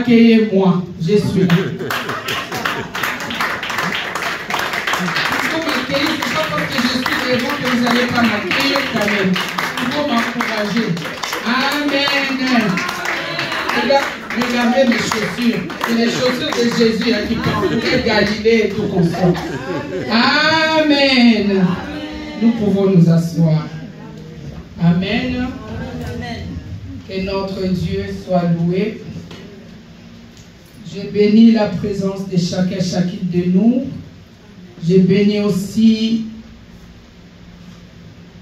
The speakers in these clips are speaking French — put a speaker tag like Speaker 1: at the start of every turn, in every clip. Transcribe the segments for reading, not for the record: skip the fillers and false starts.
Speaker 1: accueillez-moi, je suis là. Vous m'accueillez, c'est pas parce que je suis devant que vous n'allez pas m'accueillir quand même. Il faut m'encourager. Amen. Regardez mes chaussures. C'est les chaussures de Jésus qui parcouraient Galilée et tout comme ça. Amen. Nous pouvons nous asseoir. Amen. Que notre Dieu soit loué. Je bénis la présence de chacun, chacune de nous. Je bénis aussi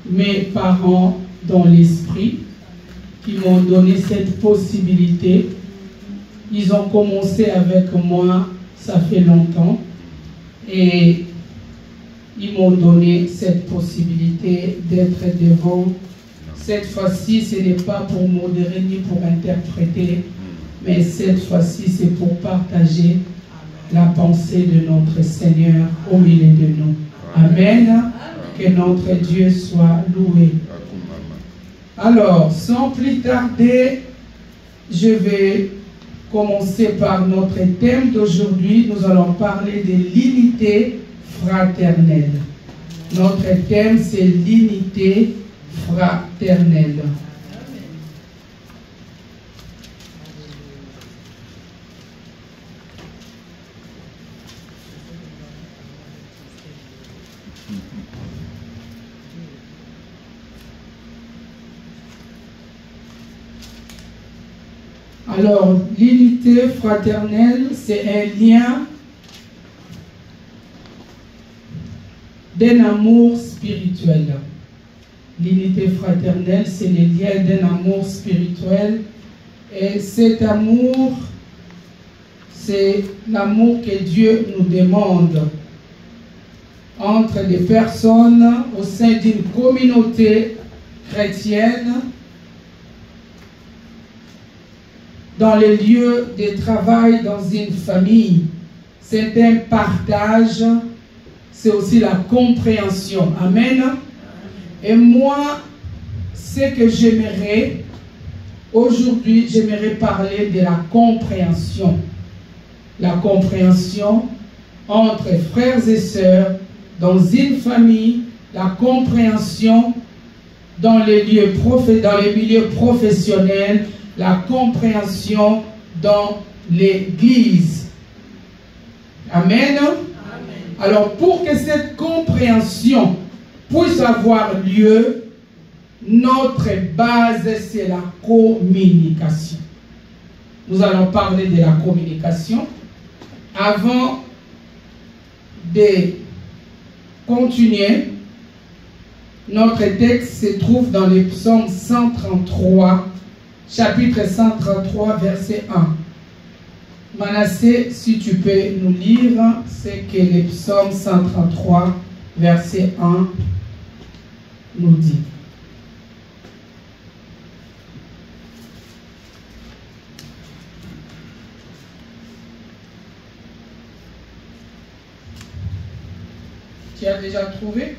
Speaker 1: mes parents dans l'esprit qui m'ont donné cette possibilité. Ils ont commencé avec moi, ça fait longtemps, et ils m'ont donné cette possibilité d'être devant. Cette fois-ci, ce n'est pas pour modérer ni pour interpréter, mais cette fois-ci, c'est pour partager la pensée de notre Seigneur au milieu de nous. Amen. Que notre Dieu soit loué. Alors, sans plus tarder, je vais commencer par notre thème d'aujourd'hui. Nous allons parler de l'unité fraternelle. Notre thème, c'est l'unité fraternelle. Alors, l'unité fraternelle, c'est un lien d'un amour spirituel. L'unité fraternelle, c'est le lien d'un amour spirituel. Et cet amour, c'est l'amour que Dieu nous demande entre les personnes au sein d'une communauté chrétienne, dans les lieux de travail, dans une famille. C'est un partage, c'est aussi la compréhension. Amen. Et moi, ce que j'aimerais, aujourd'hui, j'aimerais parler de la compréhension. La compréhension entre frères et sœurs, dans une famille, la compréhension dans les lieux dans les milieux professionnels, la compréhension dans l'Église. Amen. Amen. Alors, pour que cette compréhension puisse avoir lieu, notre base, c'est la communication. Nous allons parler de la communication. Avant de continuer, notre texte se trouve dans le psaume 133, chapitre 133, verset 1. Manassé, si tu peux nous lire, c'est que le psaume 133, verset 1 nous dit. Tu as déjà trouvé?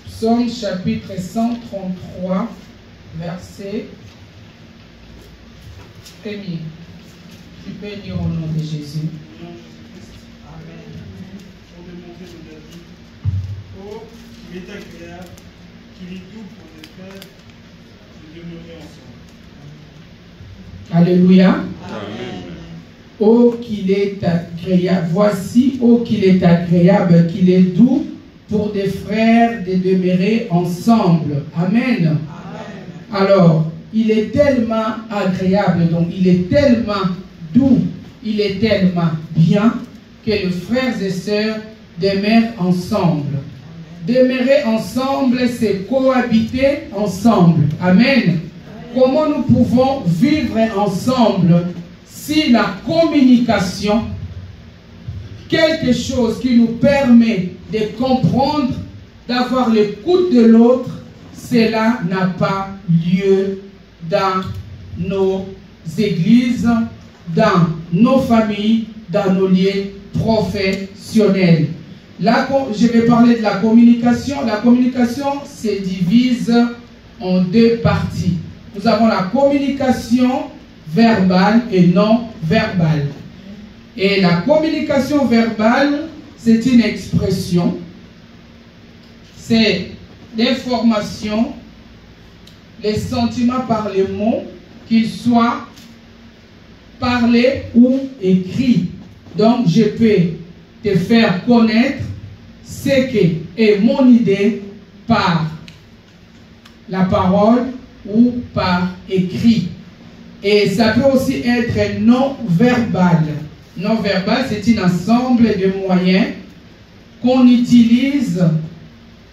Speaker 1: Psaume chapitre 133, verset 1. Tu peux lire au nom de Jésus.
Speaker 2: Amen. Pour demander de la vie. Oh, qu'il est agréable, qu'il est doux pour les frères de demeurer ensemble.
Speaker 1: Alléluia.
Speaker 2: Amen.
Speaker 1: Oh, qu'il est agréable. Voici, oh, qu'il est agréable, qu'il est doux pour des frères de demeurer ensemble. Amen. Amen. Alors, il est tellement agréable, donc il est tellement doux, il est tellement bien que les frères et sœurs demeurent ensemble. Demeurer ensemble, c'est cohabiter ensemble. Amen. Comment nous pouvons vivre ensemble si la communication, quelque chose qui nous permet de comprendre, d'avoir l'écoute de l'autre, cela n'a pas lieu dans nos églises, dans nos familles, dans nos lieux professionnels. Là, je vais parler de la communication. La communication se divise en deux parties. Nous avons la communication verbale et non verbale. Et la communication verbale, c'est une expression, c'est l'information, les sentiments par les mots, qu'ils soient parlés ou écrits. Donc, je peux te faire connaître ce qui est mon idée par la parole ou par écrit. Et ça peut aussi être non-verbal. Non-verbal, c'est un ensemble de moyens qu'on utilise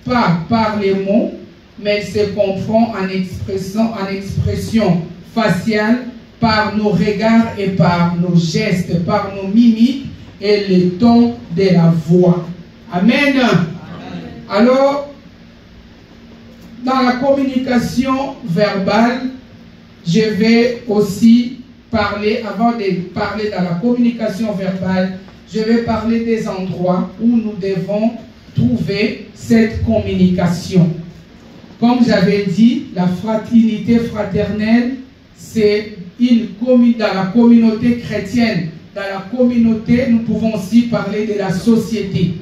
Speaker 1: pas par les mots, mais se comprend en expression faciale, par nos regards et par nos gestes, par nos mimiques et le ton de la voix. Amen. Amen. Alors, dans la communication verbale, je vais aussi parler, avant de parler dans la communication verbale, je vais parler des endroits où nous devons trouver cette communication. Comme j'avais dit, la fraternité fraternelle, c'est dans la communauté chrétienne. Dans la communauté, nous pouvons aussi parler de la société.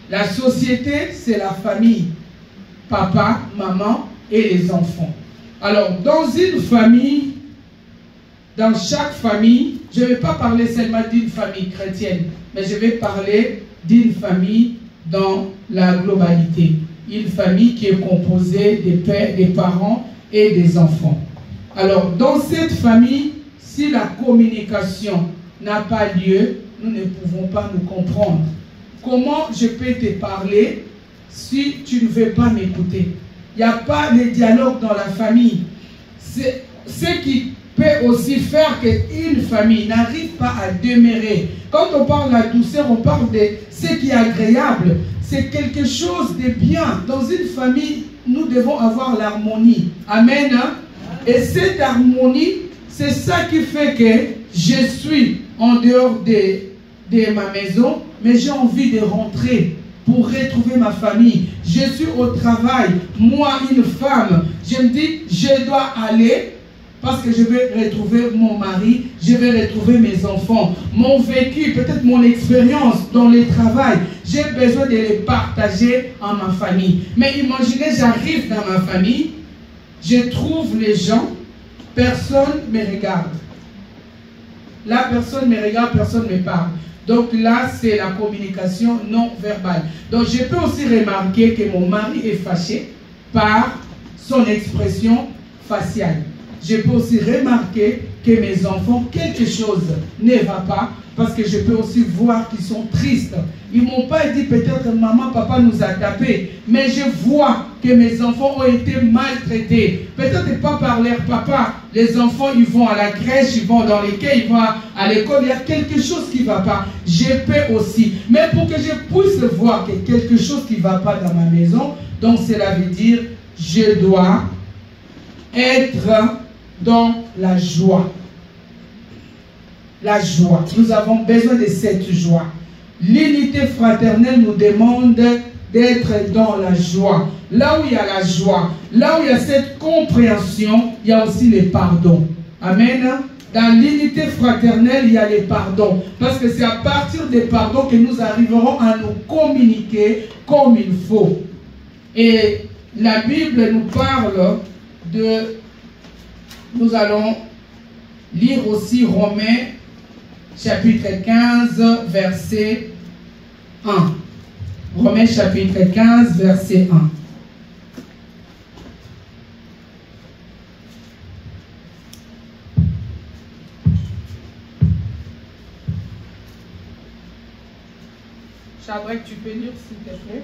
Speaker 1: La société, c'est la famille. Papa, maman et les enfants. Alors, dans une famille, dans chaque famille, je ne vais pas parler seulement d'une famille chrétienne, mais je vais parler d'une famille dans la globalité. Une famille qui est composée des pères, des parents et des enfants. Alors, dans cette famille, si la communication n'a pas lieu, nous ne pouvons pas nous comprendre. Comment je peux te parler si tu ne veux pas m'écouter? Il n'y a pas de dialogue dans la famille. C'est ce qui peut aussi faire qu'une famille n'arrive pas à demeurer. Quand on parle de la douceur, on parle de ce qui est agréable. C'est quelque chose de bien. Dans une famille, nous devons avoir l'harmonie. Amen. Et cette harmonie, c'est ça qui fait que je suis en dehors de ma maison, mais j'ai envie de rentrer pour retrouver ma famille. Je suis au travail, moi une femme, je me dis, je dois aller parce que je vais retrouver mon mari, je vais retrouver mes enfants. Mon vécu, peut-être mon expérience dans le travail, j'ai besoin de les partager en ma famille. Mais imaginez, j'arrive dans ma famille, je trouve les gens, personne ne me regarde. Là, personne ne me regarde, personne ne me parle. Donc là, c'est la communication non verbale. Donc je peux aussi remarquer que mon mari est fâché par son expression faciale. Je peux aussi remarquer que mes enfants, quelque chose ne va pas, parce que je peux aussi voir qu'ils sont tristes. Ils ne m'ont pas dit peut-être maman, papa nous a tapés, mais je vois que mes enfants ont été maltraités. Peut-être pas par leur papa. Les enfants, ils vont à la crèche, ils vont dans les quais, ils vont à l'école. Il y a quelque chose qui ne va pas. Je peux aussi. Mais pour que je puisse voir que quelque chose qui ne va pas dans ma maison, donc cela veut dire je dois être dans la joie. La joie. Nous avons besoin de cette joie. L'unité fraternelle nous demande d'être dans la joie. Là où il y a la joie, là où il y a cette compréhension, il y a aussi le pardon. Amen. Dans l'unité fraternelle, il y a le pardon. Parce que c'est à partir des pardons que nous arriverons à nous communiquer comme il faut. Et la Bible nous parle de... Nous allons lire aussi Romains chapitre 15, verset 1. Romains chapitre 15, verset 1. Shadrach, tu peux lire s'il te plaît?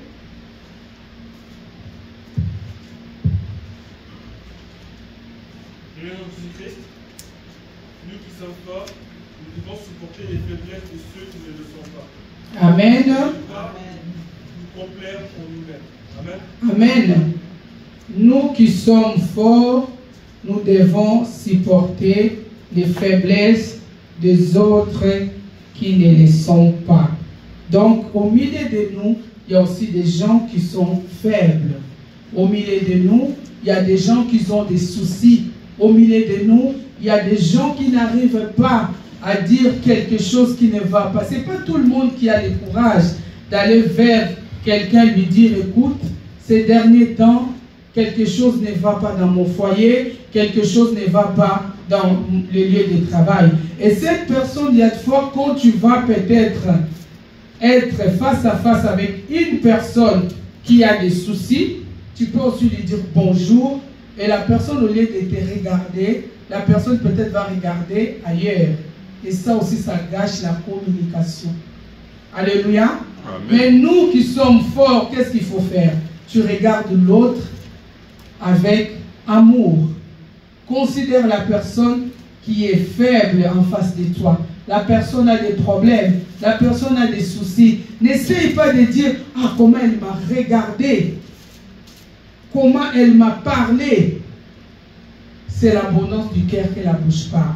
Speaker 2: Nous, Jésus-Christ, nous qui sommes forts, nous devons supporter les faiblesses de ceux qui ne le sont pas.
Speaker 1: Amen.
Speaker 2: Nous complaire en nous-mêmes. Amen.
Speaker 1: Amen. Nous qui sommes forts, nous devons supporter les faiblesses des autres qui ne le sont pas. Donc, au milieu de nous, il y a aussi des gens qui sont faibles. Au milieu de nous, il y a des gens qui ont des soucis. Au milieu de nous, il y a des gens qui n'arrivent pas à dire quelque chose qui ne va pas. Ce n'est pas tout le monde qui a le courage d'aller vers quelqu'un et lui dire, écoute, ces derniers temps, quelque chose ne va pas dans mon foyer, quelque chose ne va pas dans les lieux de travail. Et cette personne, il y a de fois, quand tu vas peut-être être face à face avec une personne qui a des soucis, tu peux aussi lui dire bonjour, et la personne, au lieu de te regarder, la personne peut-être va regarder ailleurs. Et ça aussi, ça gâche la communication. Alléluia. Amen. Mais nous qui sommes forts, qu'est-ce qu'il faut faire? Tu regardes l'autre avec amour. Considère la personne qui est faible en face de toi. La personne a des problèmes, la personne a des soucis. N'essaye pas de dire, ah, comment elle m'a regardé, comment elle m'a parlé. C'est l'abondance du cœur que la bouche parle.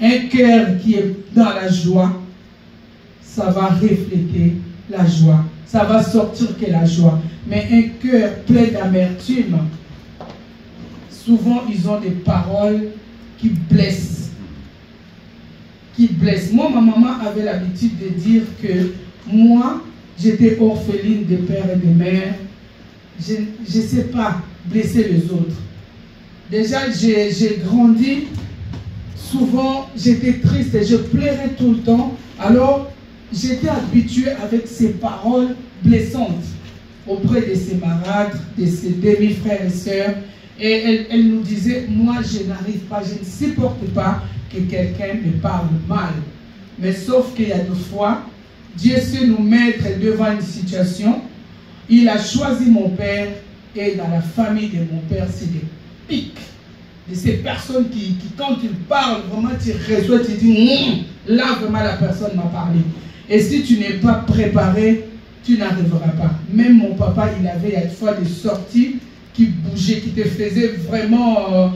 Speaker 1: Un cœur qui est dans la joie, ça va refléter la joie. Ça va sortir que la joie. Mais un cœur plein d'amertume, souvent ils ont des paroles qui blessent. Qui blessent. Moi, ma maman avait l'habitude de dire que moi, j'étais orpheline de père et de mère. Je ne sais pas blesser les autres. Déjà, j'ai grandi. Souvent, j'étais triste et je pleurais tout le temps. Alors, j'étais habituée avec ces paroles blessantes auprès de ses marâtres, de ses demi-frères et sœurs. Et elle nous disait, moi, je n'arrive pas, je ne supporte pas que quelqu'un me parle mal. Mais sauf qu'il y a des fois, Dieu sait nous mettre devant une situation. Il a choisi mon père, et dans la famille de mon père, c'est des pics. De ces personnes qui quand ils parlent, vraiment, tu reçois, tu dis, là, vraiment, la personne m'a parlé. Et si tu n'es pas préparé, tu n'arriveras pas. Même mon papa, il avait une fois des sorties qui bougeaient, qui te faisaient vraiment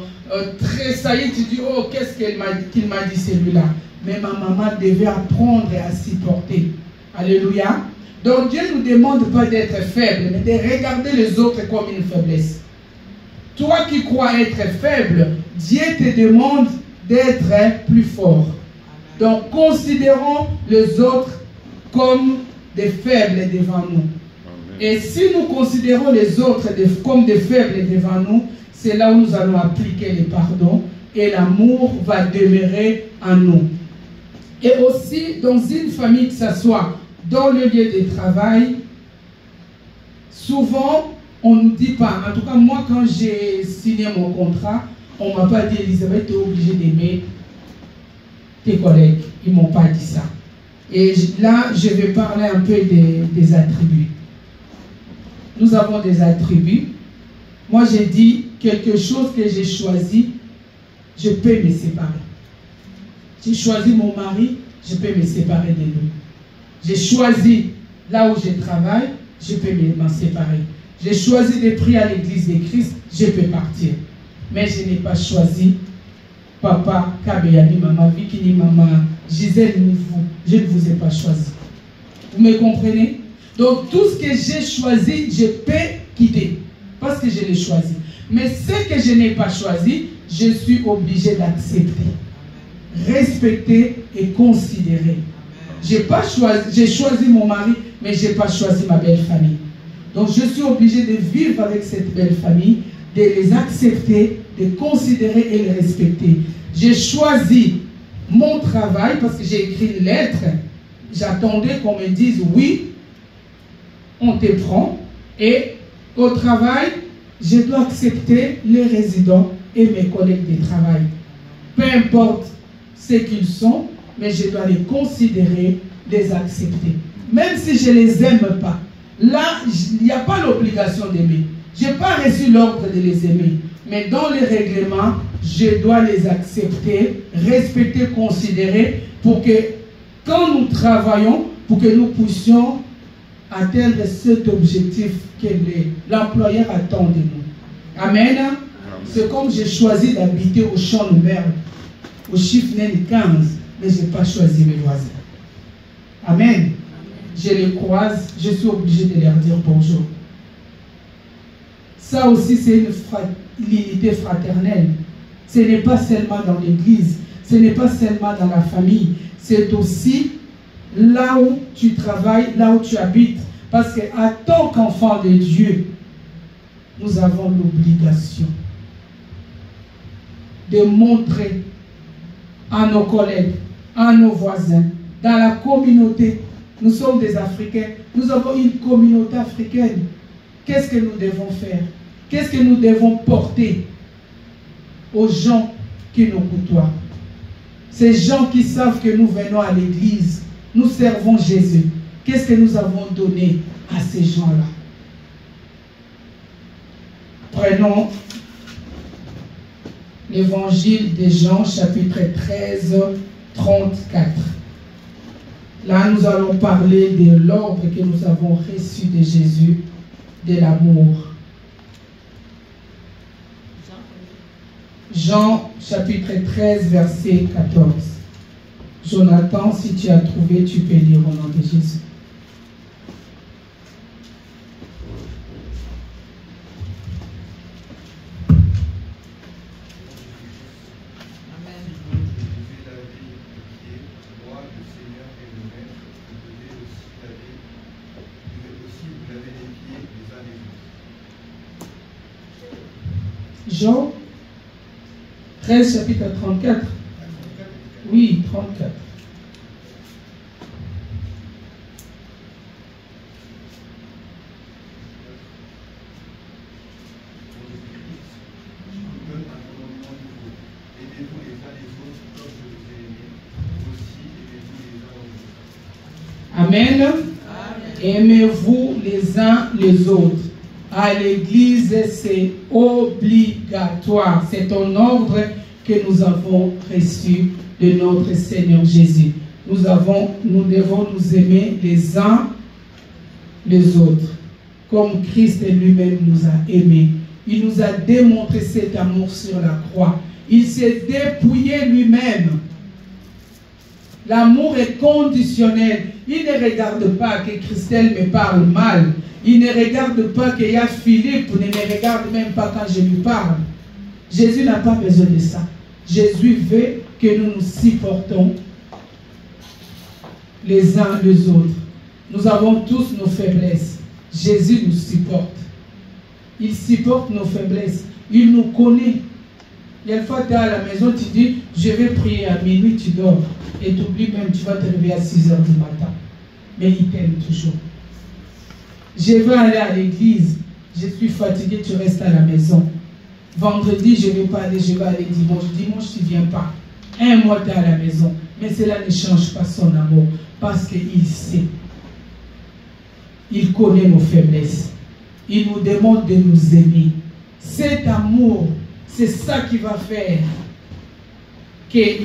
Speaker 1: tressaillir. Tu dis, oh, qu'est-ce qu'il m'a dit celui-là? Mais ma maman devait apprendre à s'y porter. Alléluia. Donc Dieu ne nous demande pas d'être faible, mais de regarder les autres comme une faiblesse. Toi qui crois être faible, Dieu te demande d'être plus fort. Donc considérons les autres comme des faibles devant nous. Et si nous considérons les autres comme des faibles devant nous, c'est là où nous allons appliquer le pardon et l'amour va demeurer en nous. Et aussi, dans une famille, que ce soit dans le lieu de travail, souvent, on ne nous dit pas. En tout cas, moi, quand j'ai signé mon contrat, on ne m'a pas dit, Elisabeth, tu es obligée d'aimer tes collègues. Ils ne m'ont pas dit ça. Et là, je vais parler un peu des attributs. Nous avons des attributs. Moi, j'ai dit quelque chose que j'ai choisi, je peux me séparer. J'ai choisi mon mari, je peux me séparer de lui. J'ai choisi là où je travaille, je peux m'en séparer. J'ai choisi de prier à l'église de Christ, je peux partir. Mais je n'ai pas choisi papa, Kabeyani, maman, Vikini, maman, Gisèle, je ne vous ai pas choisi. Vous me comprenez? Donc tout ce que j'ai choisi, je peux quitter. Parce que je l'ai choisi. Mais ce que je n'ai pas choisi, je suis obligé d'accepter, respecter et considérer. J'ai choisi mon mari, mais je n'ai pas choisi ma belle famille. Donc je suis obligé de vivre avec cette belle famille, de les accepter, de considérer et les respecter. J'ai choisi mon travail parce que j'ai écrit une lettre. J'attendais qu'on me dise oui, on te prend. Et au travail, je dois accepter les résidents et mes collègues de travail. Peu importe ce qu'ils sont, mais je dois les considérer, les accepter. Même si je ne les aime pas. Là, il n'y a pas l'obligation d'aimer. Je n'ai pas reçu l'ordre de les aimer. Mais dans les règlements, je dois les accepter, respecter, considérer, pour que quand nous travaillons, pour que nous puissions atteindre cet objectif que l'employeur attend de nous. Amen. C'est comme j'ai choisi d'habiter au champ de Merde, au chiffre 15, mais je n'ai pas choisi mes voisins. Amen. Je les croise, je suis obligé de leur dire bonjour. Ça aussi, c'est une l'unité fraternelle. Ce n'est pas seulement dans l'église, ce n'est pas seulement dans la famille, c'est aussi là où tu travailles, là où tu habites. Parce qu'en tant qu'enfant de Dieu, nous avons l'obligation de montrer à nos collègues, à nos voisins, dans la communauté. Nous sommes des Africains, nous avons une communauté africaine. Qu'est-ce que nous devons faire? Qu'est-ce que nous devons porter aux gens qui nous côtoient? Ces gens qui savent que nous venons à l'église, nous servons Jésus. Qu'est-ce que nous avons donné à ces gens-là? Prenons l'évangile de Jean, chapitre 13, 34. Là, nous allons parler de l'ordre que nous avons reçu de Jésus, de l'amour. Jean, chapitre 13, verset 14. Jonathan, si tu as trouvé, tu peux lire au nom de Jésus. Jean 13, chapitre 34. Oui, 34. Amen. Aimez-vous les uns les autres. À l'église, c'est obligatoire. C'est un ordre que nous avons reçu de notre Seigneur Jésus. Nous devons nous aimer les uns les autres, comme Christ lui-même nous a aimés. Il nous a démontré cet amour sur la croix. Il s'est dépouillé lui-même. L'amour est conditionnel. Il ne regarde pas que Christelle me parle mal. Il ne regarde pas qu'il y a Philippe, ne me regarde même pas quand je lui parle. Jésus n'a pas besoin de ça. Jésus veut que nous nous supportons les uns les autres. Nous avons tous nos faiblesses. Jésus nous supporte. Il supporte nos faiblesses. Il nous connaît. Il y a une fois, tu es à la maison, tu dis, je vais prier à minuit, tu dors. Et tu oublies même, tu vas te réveiller à 6 h du matin. Mais il t'aime toujours. Je vais aller à l'église, je suis fatigué, tu restes à la maison. Vendredi, je ne vais pas aller, je vais aller dimanche. Dimanche, tu ne viens pas. Un mois, tu es à la maison. Mais cela ne change pas son amour. Parce qu'il sait. Il connaît nos faiblesses. Il nous demande de nous aimer. Cet amour, c'est ça qui va faire qu'il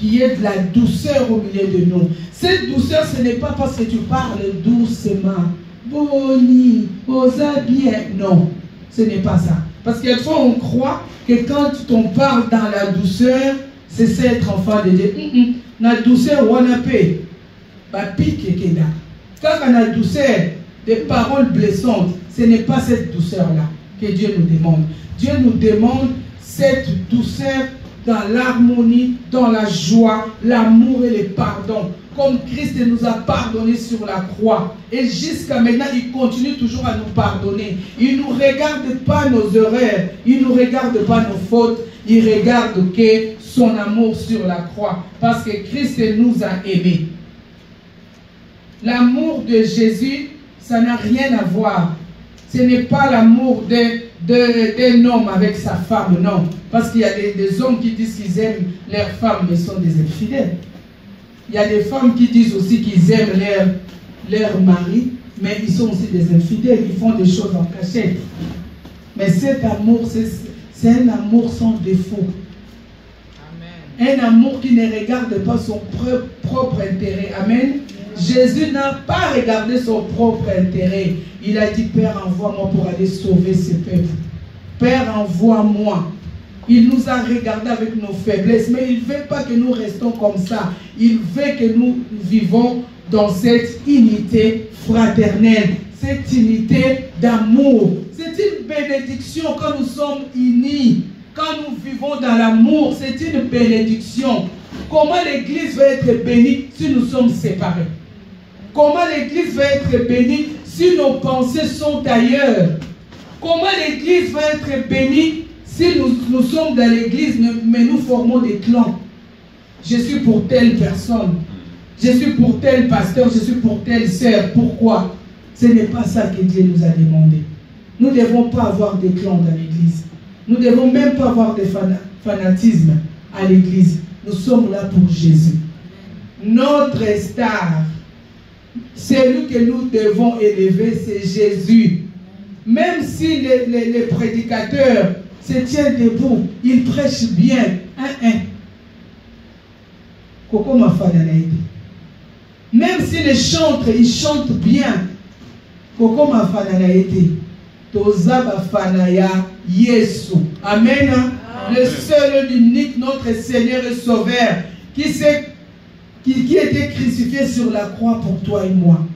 Speaker 1: y ait de la douceur au milieu de nous. Cette douceur, ce n'est pas parce que tu parles doucement. Boni, osa bien. Non, ce n'est pas ça. Parce qu'il y a des fois, on croit que quand on parle dans la douceur, c'est ça être enfant de Dieu. La douceur, on a paix. Quand on a douceur, des paroles blessantes, ce n'est pas cette douceur-là que Dieu nous demande. Dieu nous demande cette douceur dans l'harmonie, dans la joie, l'amour et le pardon. Comme Christ nous a pardonné sur la croix. Et jusqu'à maintenant, il continue toujours à nous pardonner. Il ne nous regarde pas nos erreurs. Il ne nous regarde pas nos fautes. Il regarde que son amour sur la croix. Parce que Christ nous a aimés. L'amour de Jésus, ça n'a rien à voir. Ce n'est pas l'amour d'un homme avec sa femme, non. Parce qu'il y a des hommes qui disent qu'ils aiment leurs femmes, mais sont des infidèles. Il y a des femmes qui disent aussi qu'ils aiment leur mari, mais ils sont aussi des infidèles. Ils font des choses en cachette. Mais cet amour, c'est un amour sans défaut. Amen. Un amour qui ne regarde pas son propre intérêt. Amen. Jésus n'a pas regardé son propre intérêt. Il a dit, Père, envoie-moi pour aller sauver ce peuple. Père, envoie-moi. Il nous a regardé avec nos faiblesses, mais il ne veut pas que nous restons comme ça. Il veut que nous vivons dans cette unité fraternelle, cette unité d'amour. C'est une bénédiction quand nous sommes unis. Quand nous vivons dans l'amour, c'est une bénédiction. Comment l'église va être bénie si nous sommes séparés? Comment l'église va être bénie si nos pensées sont ailleurs? Comment l'église va être bénie si nous sommes dans l'église, mais nous formons des clans? Je suis pour telle personne. Je suis pour tel pasteur, je suis pour telle sœur. Pourquoi? Ce n'est pas ça que Dieu nous a demandé. Nous ne devons pas avoir des clans dans l'église. Nous ne devons même pas avoir de fanatisme à l'église. Nous sommes là pour Jésus. Notre star, celui que nous devons élever, c'est Jésus. Même si les prédicateurs se tiennent debout, ils prêchent bien. Koko mafana na été. Même si les chantres, ils chantent bien. Koko mafana na été. Toza bafana ya Yesu. Amen. Le seul, l'unique, notre Seigneur et Sauveur, qui était crucifié sur la croix pour toi et moi.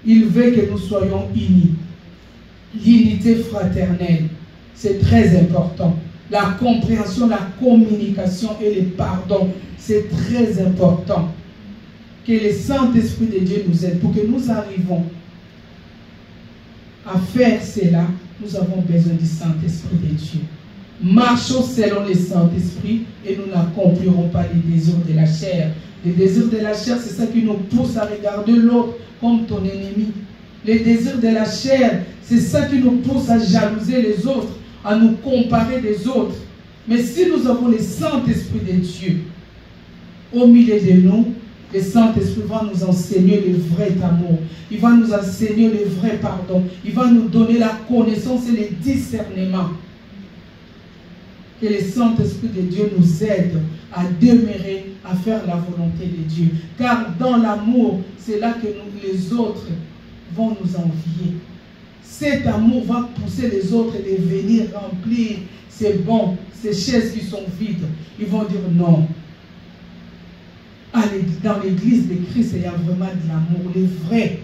Speaker 1: Il veut que nous soyons unis. L'unité fraternelle, c'est très important. La compréhension, la communication et le pardon, c'est très important. Que le Saint-Esprit de Dieu nous aide pour que nous arrivions à faire cela. Nous avons besoin du Saint-Esprit de Dieu. Marchons selon le Saint-Esprit et nous n'accomplirons pas les désirs de la chair. Les désirs de la chair, c'est ça qui nous pousse à regarder l'autre comme ton ennemi. Les désirs de la chair, c'est ça qui nous pousse à jalouser les autres, à nous comparer des autres. Mais si nous avons le Saint-Esprit de Dieu au milieu de nous, le Saint-Esprit va nous enseigner le vrai amour. Il va nous enseigner le vrai pardon. Il va nous donner la connaissance et le discernement. Que le Saint-Esprit de Dieu nous aide à demeurer, à faire la volonté de Dieu. Car dans l'amour, c'est là que les autres vont nous envier. Cet amour va pousser les autres de venir remplir ces bancs, ces chaises qui sont vides. Ils vont dire non. Dans l'église de Christ, il y a vraiment de l'amour, le vrai.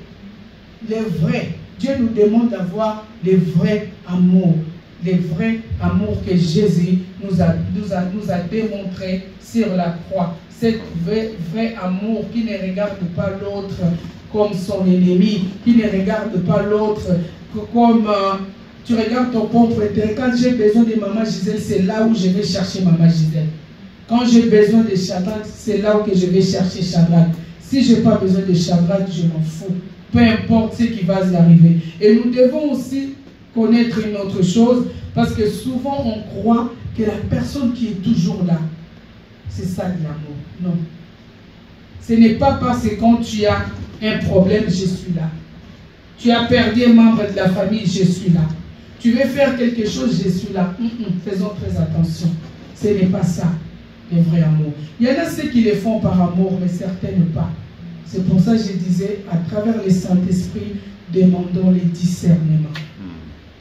Speaker 1: Le vrai. Dieu nous demande d'avoir le vrai amour. Le vrai amour que Jésus nous a démontré sur la croix. Cet vrai amour qui ne regarde pas l'autre comme son ennemi, qui ne regarde pas l'autre comme tu regardes ton propre intérêt. Quand j'ai besoin de maman Gisèle, c'est là où je vais chercher maman Gisèle. Quand j'ai besoin de Shadrach, c'est là où je vais chercher Shadrach. Si je n'ai pas besoin de Shadrach, je m'en fous. Peu importe ce qui va arriver. Et nous devons aussi connaître une autre chose, parce que souvent on croit que la personne qui est toujours là, c'est ça de l'amour. Non. Ce n'est pas parce que quand tu as un problème, je suis là. Tu as perdu un membre de la famille, je suis là. Tu veux faire quelque chose, je suis là. Faisons très attention. Ce n'est pas ça, le vrai amour. Il y en a ceux qui le font par amour, mais certains pas. C'est pour ça que je disais, à travers le Saint-Esprit, demandons les discernements.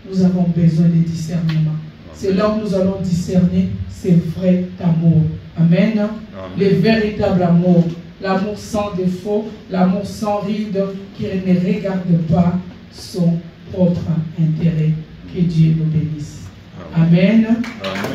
Speaker 1: Nous avons besoin de discernement. C'est là où nous allons discerner ce vrai amour. Amen. Amen. Le véritable amour. L'amour sans défaut, l'amour sans ride, qui ne regarde pas son propre intérêt. Que Dieu nous bénisse. Amen. Amen.